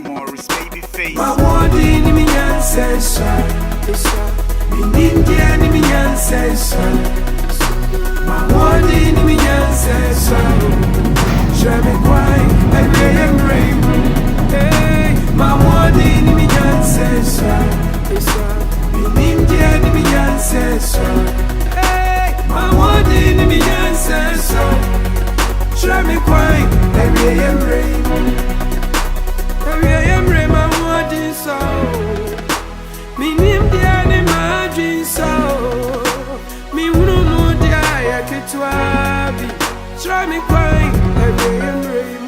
Morris baby face. My wording in me ancestor. In India in me ancestor. My wording in me ancestor. Show me why I am brave. Hey, my wording in me ancestor. In India in me ancestor. Hey, my wording in me ancestor. Show me why I am brave. I am brave. My wording so. Me name the animal so. Me wouldn't know the I get to be. Try me crying, I am brave.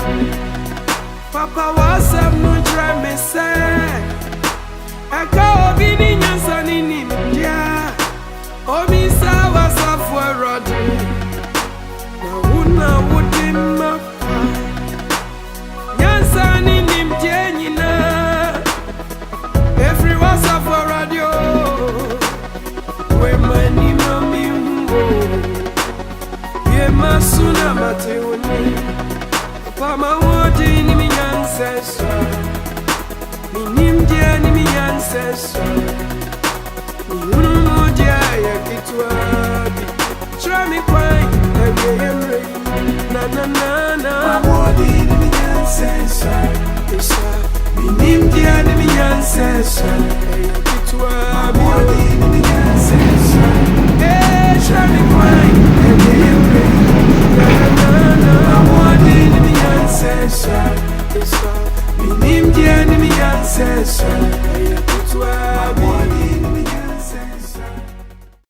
Papa was up, no try me say. I can't be in your son in India. Oh, me saw was up for a rod. Now, would him up. Your son in India. Everyone's up for radio. Where my name on me, yeah, my son, I'm at you. Papa, what in me ancestor? Me name the enemy ancestor. Me no know the I get to be. Try me quiet, I am ready. Na na na na. My what in me ancestor? Me name the enemy ancestor. I get to be. My what in me ancestor? Hey, try me quiet, I am ready. Na na na. My what in me ancestor? Me name the enemy ancestor. I get to be.